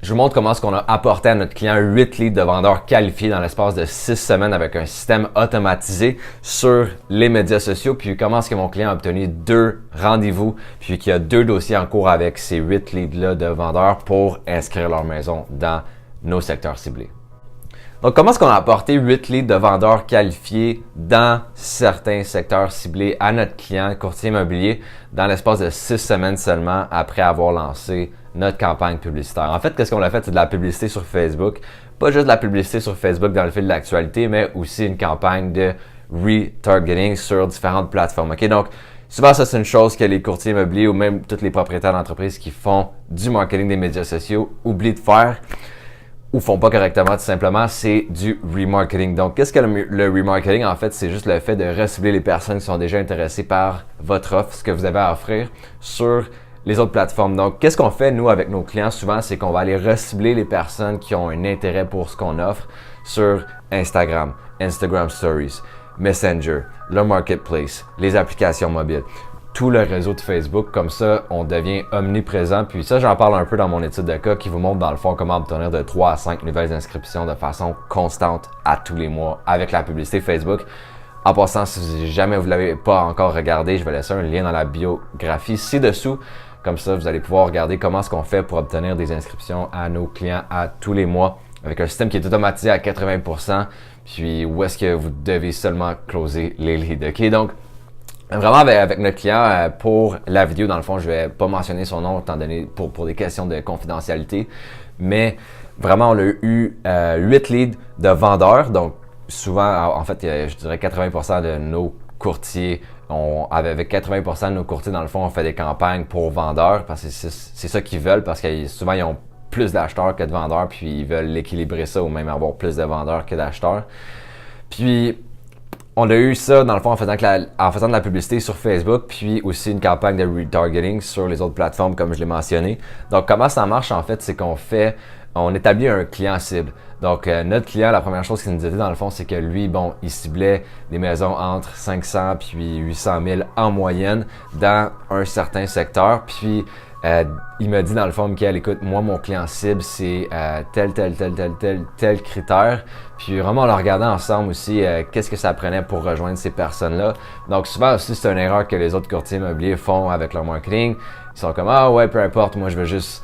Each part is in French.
Je vous montre comment est-ce qu'on a apporté à notre client 8 leads de vendeurs qualifiés dans l'espace de 6 semaines avec un système automatisé sur les médias sociaux. Puis comment est-ce que mon client a obtenu 2 rendez-vous, puis qu'il y a 2 dossiers en cours avec ces 8 leads-là de vendeurs pour inscrire leur maison dans nos secteurs ciblés. Donc, comment est-ce qu'on a apporté 8 leads de vendeurs qualifiés dans certains secteurs ciblés à notre client courtier immobilier dans l'espace de 6 semaines seulement après avoir lancé notre campagne publicitaire? En fait, qu'est-ce qu'on a fait? C'est de la publicité sur Facebook. Pas juste de la publicité sur Facebook dans le fil de l'actualité, mais aussi une campagne de retargeting sur différentes plateformes. OK? Donc, souvent, ça, c'est une chose que les courtiers immobiliers ou même tous les propriétaires d'entreprises qui font du marketing des médias sociaux oublient de faire ou font pas correctement tout simplement, c'est du remarketing. Donc, qu'est-ce que le remarketing? En fait, c'est juste le fait de recibler les personnes qui sont déjà intéressées par votre offre, ce que vous avez à offrir sur les autres plateformes. Donc, qu'est-ce qu'on fait, nous, avec nos clients? Souvent, c'est qu'on va aller recibler les personnes qui ont un intérêt pour ce qu'on offre sur Instagram, Instagram Stories, Messenger, le Marketplace, les applications mobiles, tout le réseau de Facebook. Comme ça, on devient omniprésent. Puis ça, j'en parle un peu dans mon étude de cas qui vous montre dans le fond comment obtenir de 3 à 5 nouvelles inscriptions de façon constante à tous les mois avec la publicité Facebook. En passant, si jamais vous ne l'avez pas encore regardé, je vais laisser un lien dans la biographie ci-dessous. Comme ça, vous allez pouvoir regarder comment est-ce qu'on fait pour obtenir des inscriptions à nos clients à tous les mois avec un système qui est automatisé à 80%. Puis où est-ce que vous devez seulement closer les leads. OK? Donc, vraiment avec notre client, pour la vidéo, dans le fond, je vais pas mentionner son nom étant donné pour des questions de confidentialité, mais vraiment, on a eu 8 leads de vendeurs. Donc, souvent, en fait, je dirais 80% de nos courtiers, avec 80% de nos courtiers, dans le fond, on fait des campagnes pour vendeurs parce que c'est ça qu'ils veulent parce que souvent, ils ont plus d'acheteurs que de vendeurs, puis ils veulent l'équilibrer ça ou même avoir plus de vendeurs que d'acheteurs. Puis, on a eu ça, dans le fond, en faisant de la publicité sur Facebook, puis aussi une campagne de retargeting sur les autres plateformes, comme je l'ai mentionné. Donc, comment ça marche, en fait, c'est on établit un client cible. Donc, notre client, la première chose qu'il nous disait, dans le fond, c'est que lui, il ciblait des maisons entre 500 puis 800 000 en moyenne dans un certain secteur. Puis, il m'a dit dans le fond, Michael, écoute, moi, mon client cible, c'est tel critère. Puis vraiment, on l'a regardé ensemble aussi, qu'est-ce que ça prenait pour rejoindre ces personnes-là. Donc souvent aussi, c'est une erreur que les autres courtiers immobiliers font avec leur marketing. Ils sont comme, ah ouais, peu importe, moi, je veux juste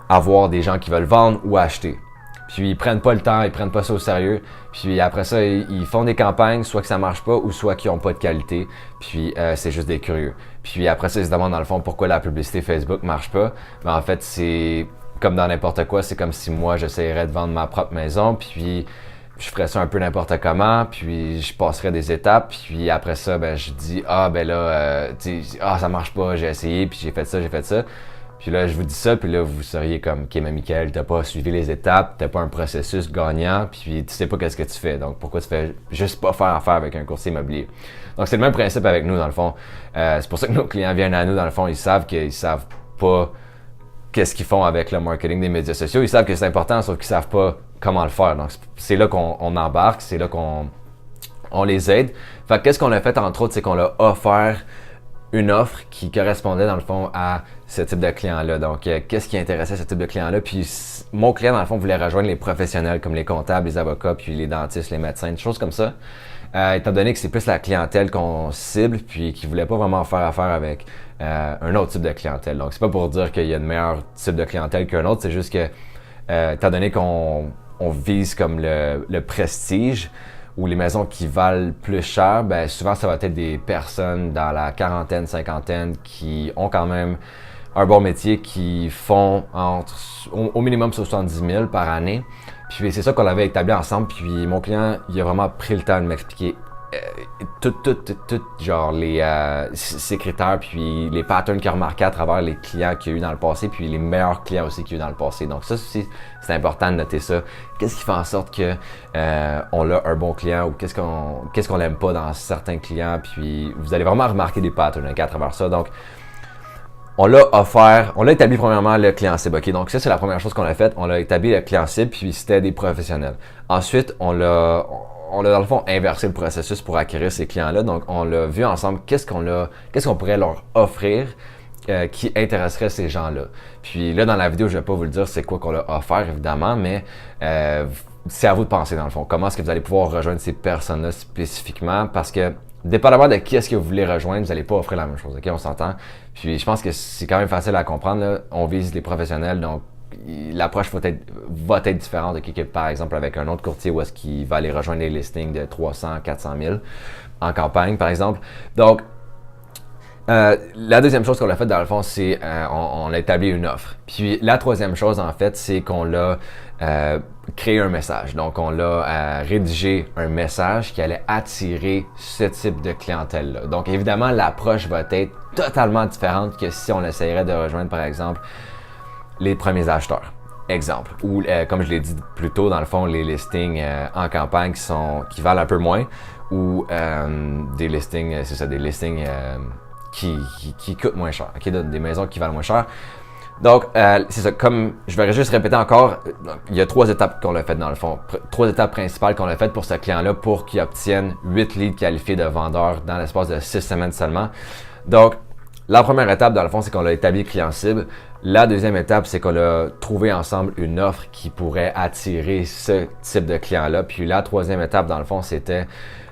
avoir des gens qui veulent vendre ou acheter. Puis ils prennent pas le temps, ils prennent pas ça au sérieux. Puis après ça, ils font des campagnes, soit que ça marche pas ou soit qu'ils ont pas de qualité. Puis c'est juste des curieux. Puis après ça, ils se demandent dans le fond pourquoi la publicité Facebook marche pas. Mais en fait, c'est comme dans n'importe quoi. C'est comme si moi, j'essayerais de vendre ma propre maison. Puis je ferais ça un peu n'importe comment. Puis je passerais des étapes. Puis après ça, je dis ça marche pas. J'ai essayé. Puis j'ai fait ça. Puis là, je vous dis ça, puis là, vous seriez comme, OK, mais Michael, t'as pas suivi les étapes, t'as pas un processus gagnant, puis tu sais pas qu'est-ce que tu fais. Donc, pourquoi tu fais juste pas faire affaire avec un courtier immobilier? Donc, c'est le même principe avec nous, dans le fond. C'est pour ça que nos clients viennent à nous, dans le fond. Ils savent pas qu'est-ce qu'ils font avec le marketing des médias sociaux. Ils savent que c'est important, sauf qu'ils savent pas comment le faire. Donc, c'est là qu'on embarque, c'est là qu'on les aide. Fait que qu'est-ce qu'on a fait, entre autres, c'est qu'on leur a offert une offre qui correspondait dans le fond à ce type de client-là. Donc, qu'est-ce qui intéressait ce type de client-là? Puis, mon client, dans le fond, voulait rejoindre les professionnels comme les comptables, les avocats, puis les dentistes, les médecins, des choses comme ça. Étant donné que c'est plus la clientèle qu'on cible, puis qu'il voulait pas vraiment faire affaire avec un autre type de clientèle. Donc, c'est pas pour dire qu'il y a un meilleur type de clientèle qu'un autre, c'est juste que, étant donné qu'on vise comme le prestige, ou les maisons qui valent plus cher, souvent ça va être des personnes dans la quarantaine, cinquantaine qui ont quand même un bon métier, qui font au minimum 70 000 par année. Puis c'est ça qu'on avait établi ensemble. Puis mon client, il a vraiment pris le temps de m'expliquer tout, genre ses critères, puis les patterns qu'il a remarqués à travers les clients qu'il y a eu dans le passé, puis les meilleurs clients aussi qu'il y a eu dans le passé. Donc ça aussi, c'est important de noter ça. Qu'est-ce qui fait en sorte que on a un bon client ou qu'est-ce qu'on n'aime pas dans certains clients, puis vous allez vraiment remarquer des patterns à travers ça. Donc, on l'a établi premièrement le client cible. OK, donc ça, c'est la première chose qu'on a faite. On a établi le client cible, puis c'était des professionnels. Ensuite, on a dans le fond inversé le processus pour acquérir ces clients-là. Donc, on l'a vu ensemble, qu'est-ce qu'on pourrait leur offrir qui intéresserait ces gens-là. Puis là, dans la vidéo, je vais pas vous le dire c'est quoi qu'on a offert, évidemment, mais c'est à vous de penser, dans le fond. Comment est-ce que vous allez pouvoir rejoindre ces personnes-là spécifiquement? Parce que, dépendamment de qui est-ce que vous voulez rejoindre, vous n'allez pas offrir la même chose, ok? On s'entend. Puis je pense que c'est quand même facile à comprendre, là. On vise les professionnels, donc l'approche va être différente de quelqu'un, par exemple, avec un autre courtier où est-ce qu'il va aller rejoindre les listings de 300, 400 000 en campagne, par exemple. Donc, la deuxième chose qu'on a fait dans le fond, c'est on a établi une offre. Puis la troisième chose, en fait, c'est qu'on l'a créé un message. Donc, on l'a rédigé un message qui allait attirer ce type de clientèle-là. Donc, évidemment, l'approche va être totalement différente que si on essayerait de rejoindre, par exemple, les premiers acheteurs. Exemple. Ou, comme je l'ai dit plus tôt, dans le fond, les listings en campagne qui valent un peu moins. Ou des listings, c'est ça, des listings qui coûtent moins cher, okay? Des maisons qui valent moins cher. Donc, c'est ça, comme je vais juste répéter encore, il y a 3 étapes qu'on a faites dans le fond. 3 étapes principales qu'on a faites pour ce client-là pour qu'il obtienne 8 leads qualifiés de vendeurs dans l'espace de 6 semaines seulement. Donc, la première étape, dans le fond, c'est qu'on a établi client cible. La deuxième étape, c'est qu'on a trouvé ensemble une offre qui pourrait attirer ce type de client-là. Puis la troisième étape, dans le fond, c'était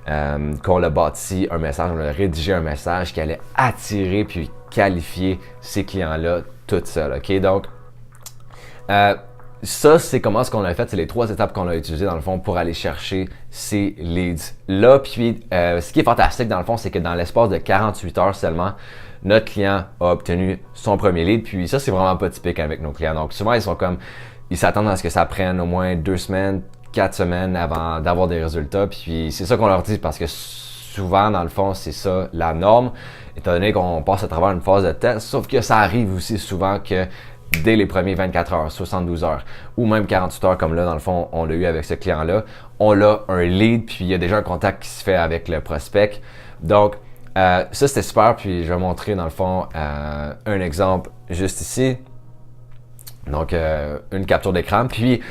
qu'on a bâti un message, on a rédigé un message qui allait attirer puis qualifier ces clients-là tout seul. OK? Donc, ça, c'est comment ce qu'on a fait. C'est les 3 étapes qu'on a utilisées dans le fond pour aller chercher ces leads-là. Puis, ce qui est fantastique dans le fond, c'est que dans l'espace de 48 heures seulement, notre client a obtenu son premier lead. Puis ça, c'est vraiment pas typique avec nos clients. Donc, souvent, ils s'attendent à ce que ça prenne au moins 2 semaines, 4 semaines avant d'avoir des résultats. Puis c'est ça qu'on leur dit parce que souvent, dans le fond, c'est ça la norme, étant donné qu'on passe à travers une phase de test. Sauf que ça arrive aussi souvent que dès les premiers 24 heures, 72 heures ou même 48 heures comme là, dans le fond, on l'a eu avec ce client-là, on a un lead puis il y a déjà un contact qui se fait avec le prospect. Donc, ça, c'était super. Puis je vais montrer, dans le fond, un exemple juste ici. Donc, une capture d'écran. Puis,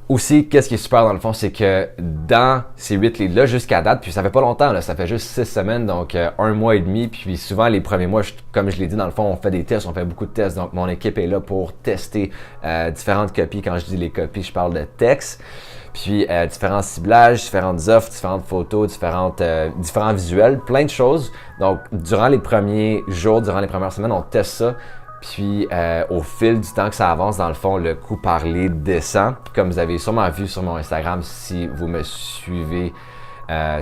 aussi, qu'est-ce qui est super dans le fond, c'est que dans ces 8 leads-là, jusqu'à date, puis ça fait pas longtemps, là, ça fait juste 6 semaines, donc 1 mois et demi, puis souvent les premiers mois, comme je l'ai dit, dans le fond, on fait des tests, on fait beaucoup de tests, donc mon équipe est là pour tester différentes copies. Quand je dis les copies, je parle de texte, puis différents ciblages, différentes offres, différentes photos, différents visuels, plein de choses. Donc, durant les premiers jours, durant les premières semaines, on teste ça. Puis, au fil du temps que ça avance, dans le fond, le coût par lead descend. Puis, comme vous avez sûrement vu sur mon Instagram, si vous me suivez,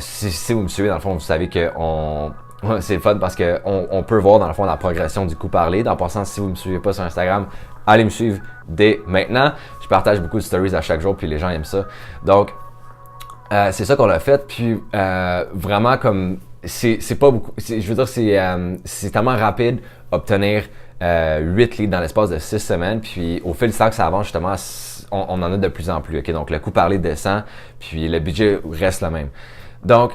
si vous me suivez, dans le fond, vous savez que c'est le fun parce que on peut voir, dans le fond, la progression du coût par lead. En passant, si vous me suivez pas sur Instagram, allez me suivre dès maintenant. Je partage beaucoup de stories à chaque jour, puis les gens aiment ça. Donc, c'est ça qu'on a fait. Puis, vraiment, comme c'est pas beaucoup. Je veux dire, c'est tellement rapide obtenir 8 leads dans l'espace de 6 semaines. Puis au fil du temps que ça avance, justement, on en a de plus en plus. Okay? Donc le coût par lead descend, puis le budget reste le même. Donc,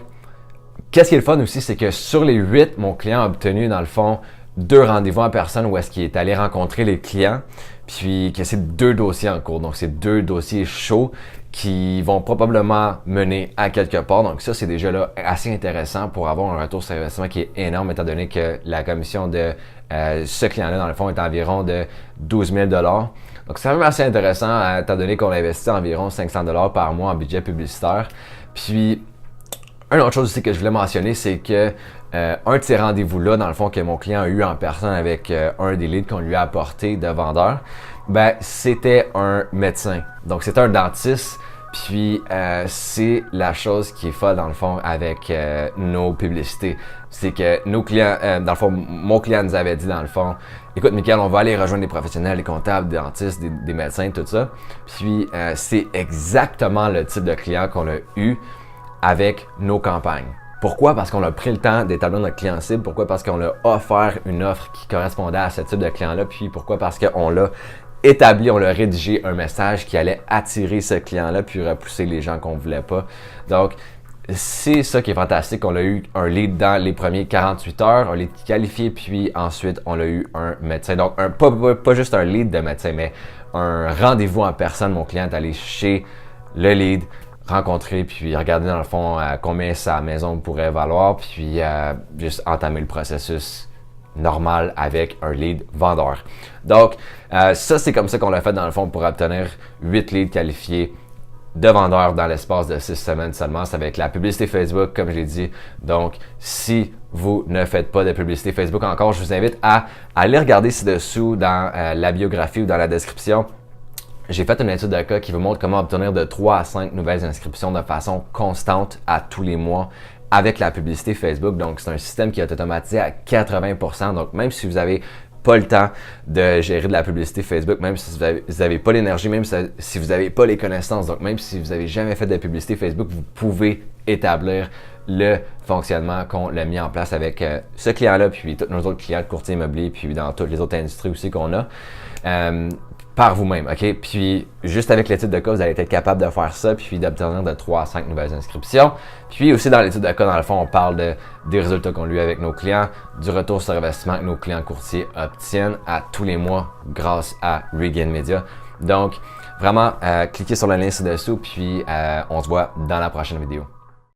qu'est-ce qui est le fun aussi, c'est que sur les 8, mon client a obtenu, dans le fond, 2 rendez-vous en personne où est-ce qu'il est allé rencontrer les clients, puis que c'est 2 dossiers en cours. Donc, c'est 2 dossiers chauds qui vont probablement mener à quelque part. Donc, ça, c'est déjà là assez intéressant pour avoir un retour sur investissement qui est énorme, étant donné que la commission de ce client-là, dans le fond, est environ de 12 000 $. Donc, c'est quand même assez intéressant, étant donné qu'on investit environ 500 $ par mois en budget publicitaire. Puis, une autre chose aussi que je voulais mentionner, c'est que un de ces rendez-vous-là, dans le fond, que mon client a eu en personne avec un des leads qu'on lui a apporté de vendeur, ben c'était un médecin. Donc, c'était un dentiste. Puis, c'est la chose qui est folle, dans le fond, avec nos publicités. C'est que nos clients, dans le fond, mon client nous avait dit, dans le fond, écoute, Michael, on va aller rejoindre des professionnels, des comptables, des dentistes, des médecins, tout ça. Puis, c'est exactement le type de client qu'on a eu avec nos campagnes. Pourquoi? Parce qu'on a pris le temps d'établir notre client cible. Pourquoi? Parce qu'on a offert une offre qui correspondait à ce type de client-là. Puis, pourquoi? Parce qu'on l'a établi, on l'a rédigé un message qui allait attirer ce client-là puis repousser les gens qu'on voulait pas. Donc, c'est ça qui est fantastique. On a eu un lead dans les premiers 48 heures, un lead qualifié, puis ensuite, on a eu un médecin. Donc, pas juste un lead de médecin, mais un rendez-vous en personne. Mon client est allé chez le lead, rencontrer, puis regarder dans le fond combien sa maison pourrait valoir, puis juste entamer le processus normal avec un lead vendeur. Donc, ça, c'est comme ça qu'on l'a fait dans le fond pour obtenir 8 leads qualifiés de vendeurs dans l'espace de 6 semaines seulement. C'est avec la publicité Facebook, comme je l'ai dit. Donc, si vous ne faites pas de publicité Facebook encore, je vous invite à aller regarder ci-dessous dans la biographie ou dans la description. J'ai fait une étude de cas qui vous montre comment obtenir de 3 à 5 nouvelles inscriptions de façon constante à tous les mois avec la publicité Facebook. Donc, c'est un système qui est automatisé à 80%. Donc, même si vous n'avez pas le temps de gérer de la publicité Facebook, même si vous n'avez pas l'énergie, même si vous n'avez pas les connaissances, donc même si vous n'avez jamais fait de publicité Facebook, vous pouvez établir le fonctionnement qu'on a mis en place avec ce client-là, puis tous nos autres clients de courtier immobilier, puis dans toutes les autres industries aussi qu'on a. Par vous-même, OK? Puis, juste avec l'étude de cas, vous allez être capable de faire ça, puis d'obtenir de 3 à 5 nouvelles inscriptions. Puis aussi, dans l'étude de cas, dans le fond, on parle des résultats qu'on a eu avec nos clients, du retour sur investissement que nos clients courtiers obtiennent à tous les mois grâce à Regain Media. Donc, vraiment, cliquez sur le lien ci-dessous, puis on se voit dans la prochaine vidéo.